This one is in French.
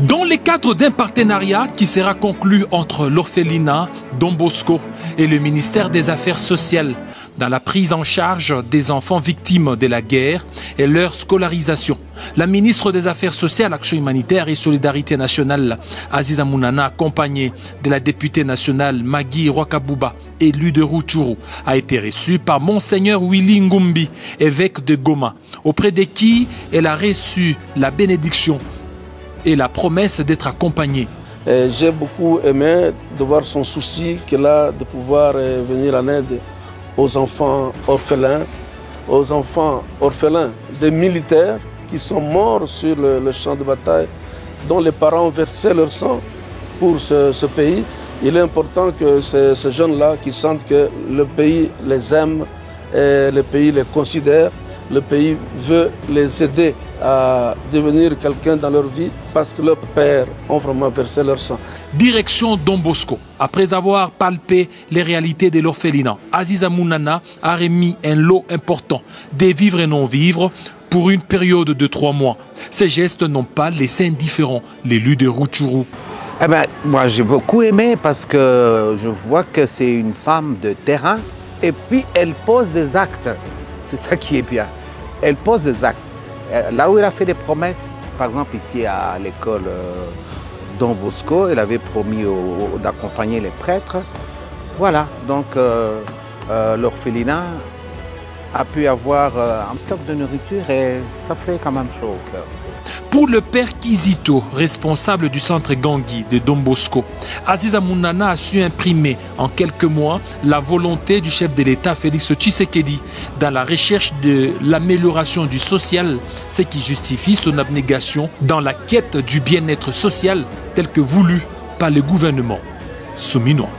Dans le cadre d'un partenariat qui sera conclu entre l'orphelinat Don Bosco et le ministère des Affaires sociales dans la prise en charge des enfants victimes de la guerre et leur scolarisation, la ministre des Affaires sociales, Action humanitaire et Solidarité nationale, Aziza Mounana, accompagnée de la députée nationale Magui Rwakabouba, élue de Rutshuru, a été reçue par Monseigneur Willy Ngumbi, évêque de Goma, auprès de qui elle a reçu la bénédiction et la promesse d'être accompagnée. J'ai beaucoup aimé de voir son souci qu'elle a de pouvoir venir en aide aux enfants orphelins des militaires qui sont morts sur le champ de bataille, dont les parents ont versé leur sang pour ce pays. Il est important que ces jeunes-là qui sentent que le pays les aime, et le pays les considère, le pays veut les aider à devenir quelqu'un dans leur vie parce que leurs pères ont vraiment versé leur sang. Direction Don Bosco. Après avoir palpé les réalités de l'orphelinat, Aziza Mounana a remis un lot important des vivres et non-vivres pour une période de 3 mois. Ces gestes n'ont pas laissé indifférent l'élu de Rutshuru. Eh ben, moi j'ai beaucoup aimé parce que je vois que c'est une femme de terrain et puis elle pose des actes. C'est ça qui est bien. Elle pose des actes. Là où elle a fait des promesses, par exemple ici à l'école Don Bosco, elle avait promis d'accompagner les prêtres. Voilà, donc l'orphelinat a pu avoir un stock de nourriture et ça fait quand même chaud au cœur. Pour le père Kizito, responsable du centre Gangui de Don Bosco, Aziza Mounana a su imprimer en quelques mois la volonté du chef de l'État Félix Tshisekedi dans la recherche de l'amélioration du social, ce qui justifie son abnégation dans la quête du bien-être social tel que voulu par le gouvernement souminois.